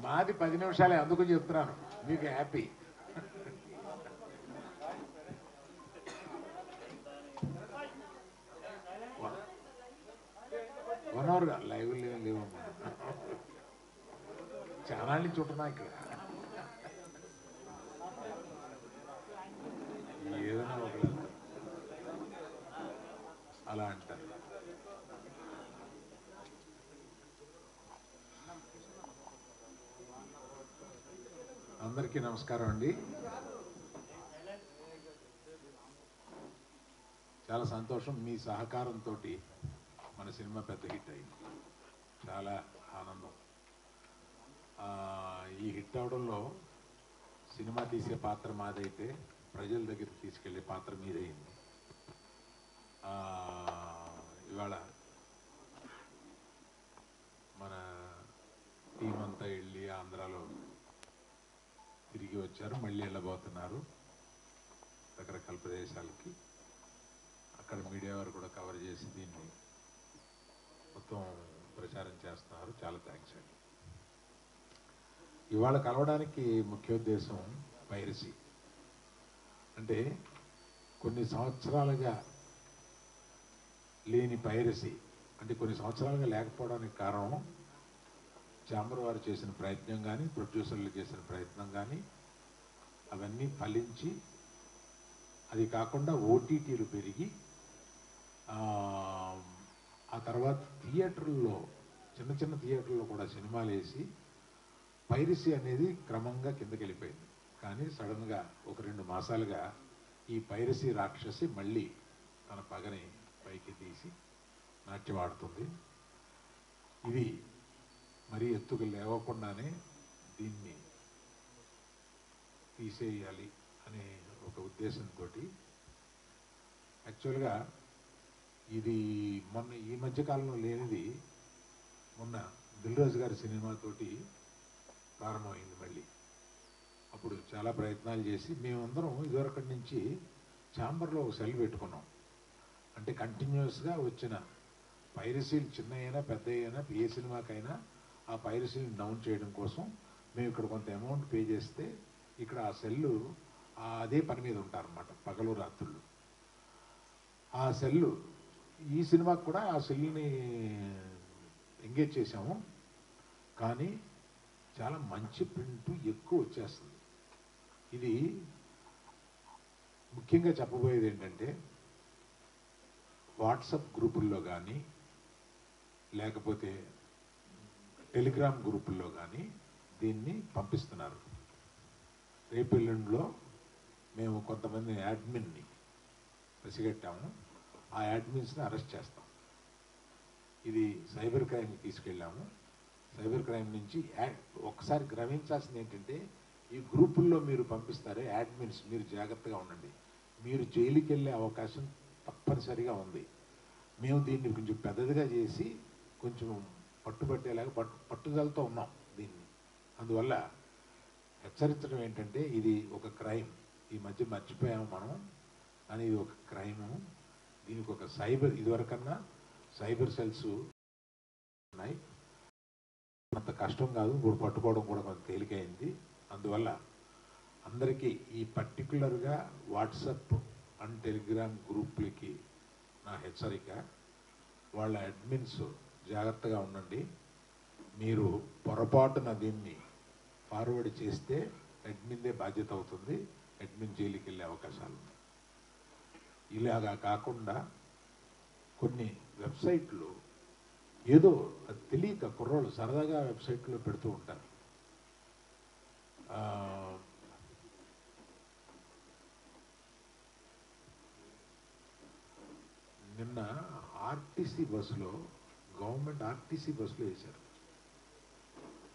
మాది 10 నిమిషాలే, అందుకు చెప్తున్నాను మీకు హ్యాపీ. వన్ అవర్గా లైవ్ లేవమ్మా, చాలా నుంచి ఉంటున్నా ఇక్కడ. ఏదైనా ఒకళ్ళు అలా అంటారు. అందరికీ నమస్కారం అండి. చాలా సంతోషం, మీ సహకారంతో మన సినిమా పెద్ద హిట్ అయింది. చాలా ఆనందం. ఈ హిట్ అవడంలో సినిమా తీసే పాత్ర మాదైతే ప్రజల దగ్గరికి తీసుకెళ్లే పాత్ర మీదైంది. ఇవాళ మన టీం అంతా వెళ్ళి ఆంధ్రాలో తిరిగి వచ్చారు, మళ్ళీ వెళ్ళబోతున్నారు రకరకాల ప్రదేశాలకి. అక్కడ మీడియా వారు కూడా కవర్ చేసి దీన్ని మొత్తం ప్రచారం చేస్తున్నారు. చాలా థ్యాంక్స్ అండి. ఇవాళ కలవడానికి ముఖ్య ఉద్దేశం పైరసీ. అంటే కొన్ని సంవత్సరాలుగా లేని పైరసీ, అంటే కొన్ని సంవత్సరాలుగా లేకపోవడానికి కారణం ఛాంబర్ వారు చేసిన ప్రయత్నం కానీ, ప్రొడ్యూసర్లు చేసిన ప్రయత్నం కానీ, అవన్నీ ఫలించి, అది కాకుండా ఓటీటీలు పెరిగి, ఆ తర్వాత థియేటర్లో, చిన్న చిన్న థియేటర్లో కూడా సినిమాలు వేసి పైరసీ అనేది క్రమంగా కిందకి వెళ్ళిపోయింది. కానీ సడన్గా ఒక 2 మాసాలుగా ఈ పైరసీ రాక్షసి మళ్ళీ తన పగని పైకి తీసి నాట్యం ఆడుతుంది. ఇది మరీ ఎత్తుకు లేవకుండానే దీన్ని తీసేయాలి అనే ఒక ఉద్దేశంతో, యాక్చువల్గా ఇది మొన్న ఈ మధ్యకాలంలో లేనిది మొన్న దిల్ రాజు గారి సినిమాతోటి ప్రారంభమైంది మళ్ళీ. అప్పుడు చాలా ప్రయత్నాలు చేసి మేమందరం ఇదివరకటి నుంచి ఛాంబర్లో ఒక సెల్ పెట్టుకున్నాం. అంటే కంటిన్యూస్గా వచ్చిన పైరసీలు చిన్న అయినా పెద్ద అయినా ఏ సినిమాకైనా ఆ పైరసీని డౌన్ చేయడం కోసం మేము ఇక్కడ కొంత అమౌంట్ పే చేస్తే ఇక్కడ ఆ సెల్లు అదే పని మీద ఉంటారన్నమాట, పగలు రాత్రులు. ఆ సెల్లు ఈ సినిమాకి కూడా ఆ సెల్ని ఎంగేజ్ చేశాము. కానీ చాలా మంచి ప్రింట్ ఎక్కువ వచ్చేస్తుంది. ఇది ముఖ్యంగా చెప్పబోయేది ఏంటంటే, వాట్సాప్ గ్రూపుల్లో కానీ లేకపోతే టెలిగ్రామ్ గ్రూపుల్లో కానీ దీన్ని పంపిస్తున్నారు. రేపు ఎల్లుండిలో మేము కొంతమంది యాడ్మిన్ని పసిగట్టాము. ఆ యాడ్మిన్స్ని అరెస్ట్ చేస్తాం. ఇది సైబర్ క్రైమ్కి తీసుకెళ్ళాము. సైబర్ క్రైమ్ నుంచి ఒకసారి గ్రహించాల్సింది ఏంటంటే, ఈ గ్రూపుల్లో మీరు పంపిస్తారే యాడ్మిన్స్, మీరు జాగ్రత్తగా ఉండండి. మీరు జైలుకి వెళ్ళే అవకాశం తప్పనిసరిగా ఉంది. మేము దీన్ని కొంచెం పెద్దదిగా చేసి కొంచెం పట్టుబట్టేలాగా పట్టుదలతో ఉన్నాం దీన్ని. అందువల్ల హెచ్చరించడం ఏంటంటే, ఇది ఒక క్రైమ్. ఈ మధ్య మర్చిపోయాము మనం, కానీ ఇది ఒక క్రైము. దీనికి ఒక సైబర్, ఇదివరకన్నా సైబర్ సెల్స్ ఉన్నాయి. అంత కష్టం కాదు, ఇప్పుడు పట్టుకోవడం కూడా కొంత తేలికైంది. అందువల్ల అందరికీ ఈ పర్టికులర్గా వాట్సాప్ అండ్ టెలిగ్రామ్ గ్రూప్లకి నా హెచ్చరిక, వాళ్ళ అడ్మిన్స్ జాగ్రత్తగా ఉండండి. మీరు పొరపాటున దీన్ని ఫార్వర్డ్ చేస్తే అడ్మిన్దే బాధ్యత అవుతుంది. అడ్మిన్ జైలుకి వెళ్ళే అవకాశాలు ఉన్నాయి. ఇలాగా కాకుండా కొన్ని వెబ్సైట్లు ఏదో అది తెలియక కుర్రోళ్ళు సరదాగా వెబ్సైట్లో పెడుతూ ఉంటారు. నిన్న ఆర్టీసీ బస్సులో, గవర్నమెంట్ ఆర్టీసీ బస్సులో వేశారు.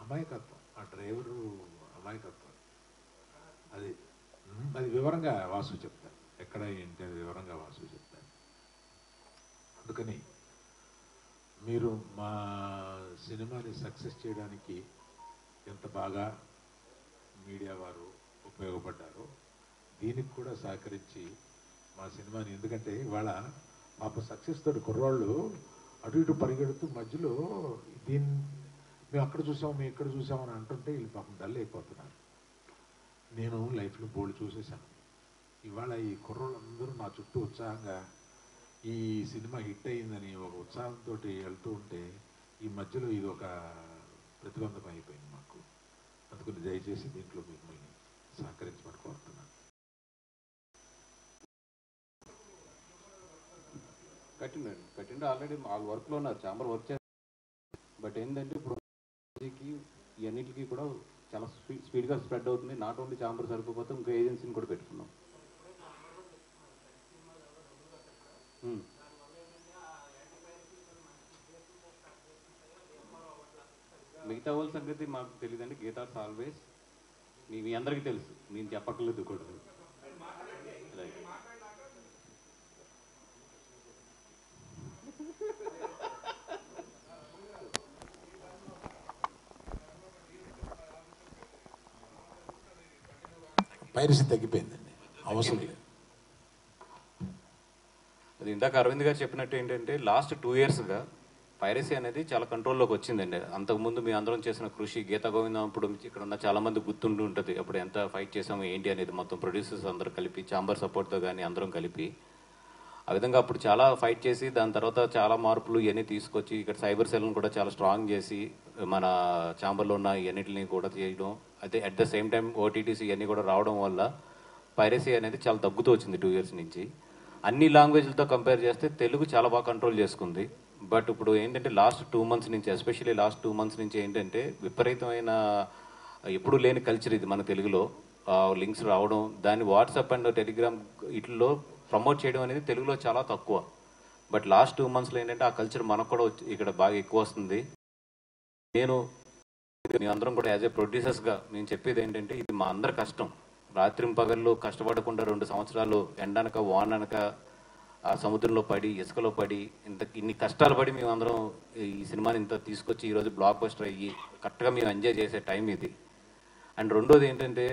అమాయకత్వం, ఆ డ్రైవరు అమాయకత్వం. అది వివరంగా వాసు చెప్తారు, ఎక్కడ ఏంటి అది వివరంగా వాసు చెప్తారు. అందుకని మీరు మా సినిమాని సక్సెస్ చేయడానికి ఎంత బాగా మీడియా వారు ఉపయోగపడ్డారో దీనికి కూడా సహకరించి మా సినిమాని, ఎందుకంటే ఇవాళ పాప సక్సెస్ తోటి కుర్రాళ్ళు అటు ఇటు పరిగెడుతూ మధ్యలో మేము అక్కడ చూసాం మేము ఇక్కడ చూసామని అంటుంటే వీళ్ళు పాపం డల్ అయిపోతున్నారు. నేను లైఫ్లో బోల్డ్ చూసేసాను. ఇవాళ ఈ కుర్రోళ్ళందరూ నా చుట్టూ ఉత్సాహంగా ఈ సినిమా హిట్ అయ్యిందని ఒక ఉత్సాహంతో వెళ్తూ ఉంటే ఈ మధ్యలో ఇది ఒక ప్రతిబంధకం అయిపోయింది మాకు. అందుకని దయచేసి దీంట్లో మిమ్మల్ని సహకరించమని కోరుతున్నాను. కట్టిండు ఆల్రెడీ వాళ్ళ వర్క్లో ఉన్నారు, ఛాంబర్ వర్క్ చేస్తారు. బట్ ఏంటంటే ఇప్పుడు ఈ అన్నిటికీ కూడా చాలా స్పీడ్గా స్ప్రెడ్ అవుతుంది. నాట్ ఓన్లీ ఛాంబర్ సరిపోతే ఇంకో ఏజెన్సీని కూడా పెట్టుకున్నాం. మిగతా వాళ్ళ సంగతి మాకు తెలియదండి. గీతార్స్ ఆల్వేస్ మీ అందరికీ తెలుసు, నేను చెప్పక్కర్లేదు కూడా. పైరసీ తగ్గిపోయిందండి, అవసరం లేదు. అది ఇందాక అరవింద్ గారు చెప్పినట్టు ఏంటంటే లాస్ట్ 2 yearsగా పైరసీ అనేది చాలా కంట్రోల్లోకి వచ్చిందండి. అంతకుముందు మీ అందరం చేసిన కృషి, గీతా గోవిందం అప్పుడు ఇక్కడ ఉన్న చాలా మంది గుర్తుండి ఉంటుంది అప్పుడు ఎంత ఫైట్ చేసాము ఏంటి అనేది. మొత్తం ప్రొడ్యూసర్స్ అందరూ కలిపి, ఛాంబర్ సపోర్ట్తో కానీ అందరం కలిపి ఆ విధంగా అప్పుడు చాలా ఫైట్ చేసి దాని తర్వాత చాలా మార్పులు ఇవన్నీ తీసుకొచ్చి ఇక్కడ సైబర్ సెల్ని కూడా చాలా స్ట్రాంగ్ చేసి మన ఛాంబర్లో ఉన్న ఇవన్నిటిని కూడా చేయడం, అదే అట్ ద సేమ్ టైం ఓటీటీసీ ఇవన్నీ కూడా రావడం వల్ల పైరసీ అనేది చాలా తగ్గుతూ వచ్చింది 2 years నుంచి. అన్ని లాంగ్వేజ్లతో కంపేర్ చేస్తే తెలుగు చాలా బాగా కంట్రోల్ చేసుకుంది. బట్ ఇప్పుడు ఏంటంటే లాస్ట్ 2 months నుంచి, ఎస్పెషల్లీ లాస్ట్ 2 months నుంచి ఏంటంటే విపరీతమైన ఎప్పుడు లేని కల్చర్ ఇది మన తెలుగులో. లింక్స్ రావడం, దాన్ని వాట్సాప్ అండ్ టెలిగ్రామ్ వీటిల్లో ప్రమోట్ చేయడం అనేది తెలుగులో చాలా తక్కువ. బట్ లాస్ట్ 2 monthsలో ఏంటంటే ఆ కల్చర్ మనకు కూడా ఇక్కడ బాగా ఎక్కువ వస్తుంది. మేము అందరం కూడా యాజ్ ఏ ప్రొడ్యూసర్స్గా మేము చెప్పేది ఏంటంటే ఇది మా అందరి కష్టం. రాత్రింపగళ్ళు కష్టపడకుండా 2 సంవత్సరాలు ఎండనక వాననక ఆ సముద్రంలో పడి, ఇసుకలో పడి, ఇన్ని కష్టాలు పడి మేము అందరం ఈ సినిమాని ఇంత తీసుకొచ్చి ఈరోజు బ్లాక్ బస్టర్ అయ్యి కరెక్ట్గా మేము ఎంజాయ్ చేసే టైం ఇది. అండ్ రెండోది ఏంటంటే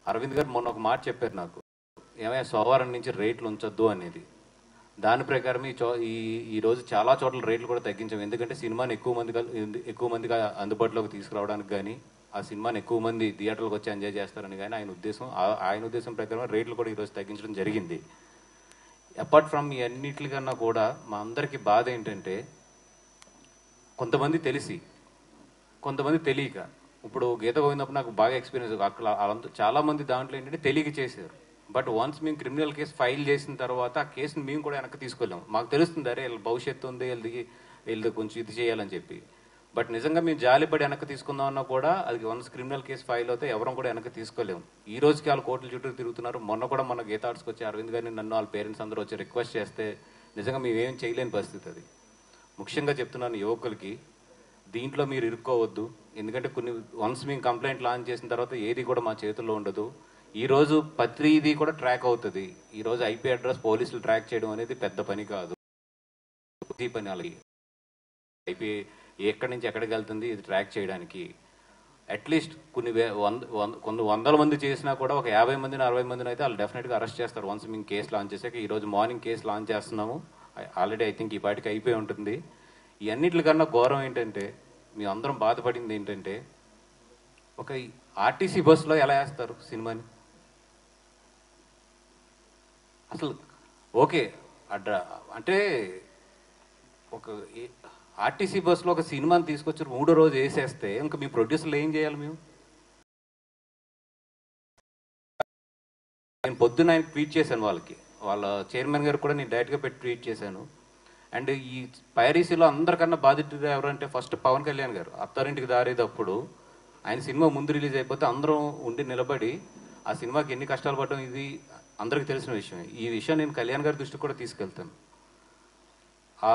అరవింద్ గారు మొన్న ఒక మాట చెప్పారు నాకు, ఏమైనా సోమవారం నుంచి రేట్లు ఉంచొద్దు అనేది. దాని ప్రకారం ఈరోజు చాలా చోట్ల రేట్లు కూడా తగ్గించాం. ఎందుకంటే సినిమాని ఎక్కువ మందికి అందుబాటులోకి తీసుకురావడానికి కానీ, ఆ సినిమాని ఎక్కువ మంది థియేటర్లకు వచ్చి ఎంజాయ్ చేస్తారని కానీ ఆయన ఉద్దేశం ప్రకారం రేట్లు కూడా ఈరోజు తగ్గించడం జరిగింది. అపార్ట్ ఫ్రమ్ ఈ అన్నిటికన్నా కూడా మా అందరికీ బాధ ఏంటంటే కొంతమంది తెలిసి కొంతమంది తెలియక. ఇప్పుడు గీత గోవిందప్పుడు నాకు బాగా ఎక్స్పీరియన్స్, అక్కడ చాలా మంది దాంట్లో ఏంటంటే తెలియక చేశారు. బట్ వన్స్ మేము క్రిమినల్ కేసు ఫైల్ చేసిన తర్వాత ఆ కేసుని మేము కూడా వెనక్కి తీసుకెళ్ళాం. మాకు తెలుస్తుంది అరే వీళ్ళ భవిష్యత్తు ఉంది, వీళ్ళది కొంచెం ఇది చేయాలని చెప్పి. బట్ నిజంగా మేము జాలిపడి వెనక్కి తీసుకుందామన్నా కూడా అది వన్స్ క్రిమినల్ కేసు ఫైల్ అవుతే ఎవరం కూడా వెనక్కి తీసుకోలేము. ఈ రోజుకి వాళ్ళు కోర్టుల చుట్టూ తిరుగుతున్నారు. మొన్న కూడా మన గీతార్ట్స్కి వచ్చి అరవింద్ గారిని నన్ను వాళ్ళ పేరెంట్స్ అందరూ వచ్చి రిక్వెస్ట్ చేస్తే నిజంగా మేమేం చేయలేని పరిస్థితి అది. ముఖ్యంగా చెప్తున్నాను యువకులకి, దీంట్లో మీరు ఇరుక్కోవద్దు. ఎందుకంటే వన్స్ మేము కంప్లైంట్ లాంచ్ చేసిన తర్వాత ఏది కూడా మా చేతుల్లో ఉండదు. ఈరోజు ప్రతిదీ కూడా ట్రాక్ అవుతుంది. ఈరోజు ఐపీ అడ్రస్ పోలీసులు ట్రాక్ చేయడం అనేది పెద్ద పని కాదు, ఈ పని. అలాగే ఐపీ ఎక్కడి నుంచి ఎక్కడికి వెళ్తుంది ఇది ట్రాక్ చేయడానికి అట్లీస్ట్ కొన్ని వందల మంది చేసినా కూడా ఒక 50 మందిని 60 మందిని అయితే వాళ్ళు డెఫినెట్గా అరెస్ట్ చేస్తారు వన్స్ మేము కేసు లాంచ్ చేసాక. ఈరోజు మార్నింగ్ కేసు లాంచ్ చేస్తున్నాము, ఆల్రెడీ ఐ థింక్ ఈ పాటికి అయిపోయి ఉంటుంది. ఈ అన్నిటికన్నా ఘోరం ఏంటంటే మేము అందరం బాధపడింది ఏంటంటే ఒక ఆర్టీసీ బస్సులో ఎలా వేస్తారు సినిమాని. అసలు ఓకే అంటే ఒక ఆర్టీసీ బస్సులో ఒక సినిమాని తీసుకొచ్చి 3వ రోజు వేసేస్తే ఇంకా మీ ప్రొడ్యూసర్లు ఏం చేయాలి? నేను పొద్దున్న ఆయన ట్వీట్ చేశాను, వాళ్ళ చైర్మన్ గారు కూడా నేను డైరెక్ట్గా పెట్టి ట్వీట్ చేశాను. అండ్ ఈ పైరసీలో అందరికన్నా బాధితుడు ఎవరంటే ఫస్ట్ పవన్ కళ్యాణ్ గారు. అత్తారింటికి దారేటప్పుడు ఆయన సినిమా ముందు రిలీజ్ అయిపోతే అందరం ఉండి నిలబడి ఆ సినిమాకి ఎన్ని కష్టాలు పడడం ఇది అందరికీ తెలిసిన విషయం. ఈ విషయం నేను కళ్యాణ్ గారి దృష్టికి కూడా తీసుకెళ్తాను. ఆ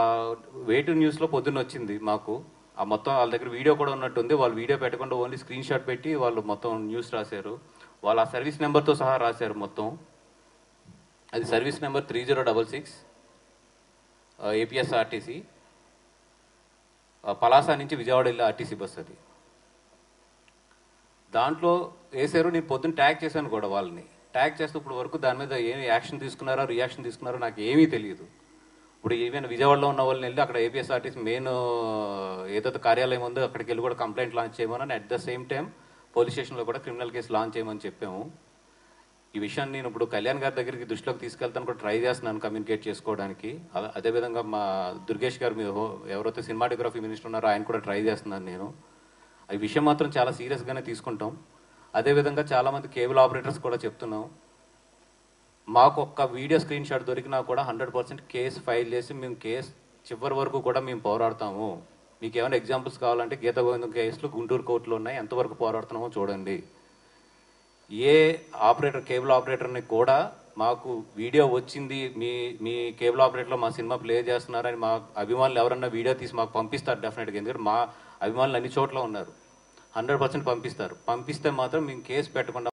వేటు న్యూస్లో పొద్దున్న వచ్చింది మాకు, ఆ మొత్తం వాళ్ళ దగ్గర వీడియో కూడా ఉన్నట్టుంది. వాళ్ళు వీడియో పెట్టకుండా ఓన్లీ స్క్రీన్ షాట్ పెట్టి వాళ్ళు మొత్తం న్యూస్ రాశారు. వాళ్ళు ఆ సర్వీస్ నెంబర్తో సహా రాశారు మొత్తం. అది సర్వీస్ నెంబర్ 3066 ఏపీఎస్ఆర్టీసీ పలాస నుంచి విజయవాడ వెళ్ళే ఆర్టీసీ బస్ అది. దాంట్లో వేసారు. నేను పొద్దున్న ట్యాగ్ చేశాను కూడా వాళ్ళని. ట్యాగ్ చేస్తే ఇప్పుడు వరకు దాని మీద ఏమి యాక్షన్ తీసుకున్నారో రియాక్షన్ తీసుకున్నారో నాకు ఏమీ తెలియదు. ఇప్పుడు ఈవెన్ విజయవాడలో ఉన్న వాళ్ళని వెళ్ళి అక్కడ ఏపీఎస్ఆర్టీసీ మెయిన్ ఏదైతే కార్యాలయం ఉందో అక్కడికి వెళ్ళి కూడా కంప్లైంట్ లాంచ్ చేయమని, at the same time police స్టేషన్లో కూడా క్రిమినల్ కేసు లాంచ్ చేయమని చెప్పాము. ఈ విషయాన్ని నేను ఇప్పుడు కళ్యాణ్ గారి దగ్గరికి దృష్టిలోకి తీసుకెళ్తాను కూడా ట్రై చేస్తున్నాను కమ్యూనికేట్ చేసుకోవడానికి. అదేవిధంగా మా దుర్గేష్ గారు ఎవరైతే సినిమాటోగ్రఫీ మినిస్టర్ ఉన్నారో ఆయన కూడా ట్రై చేస్తున్నాను నేను. ఈ విషయం మాత్రం చాలా సీరియస్గానే తీసుకుంటాం. అదేవిధంగా చాలామంది కేబుల్ ఆపరేటర్స్ కూడా చెప్తున్నాం, మాకు ఒక్క వీడియో స్క్రీన్ షాట్ దొరికినా కూడా 100% కేసు ఫైల్ చేసి మేము కేసు చివరి వరకు కూడా మేము పోరాడతాము. మీకు ఏమైనా ఎగ్జాంపుల్స్ కావాలంటే గీత గోవిందం కేసులు గుంటూరు కోర్టులో ఉన్నాయి, ఎంతవరకు పోరాడుతున్నామో చూడండి. ఏ ఆపరేటర్ కేబుల్ ఆపరేటర్ని కూడా మాకు వీడియో వచ్చింది, మీ కేబుల్ ఆపరేటర్లో మా సినిమా ప్లే చేస్తున్నారని మా అభిమానులు ఎవరన్నా వీడియో తీసి మాకు పంపిస్తారు డెఫినెట్గా. ఎందుకంటే మా అభిమానులు అన్ని చోట్ల ఉన్నారు, 100% పంపిస్తారు. పంపిస్తే మాత్రం మేము కేసు పెట్టకుండా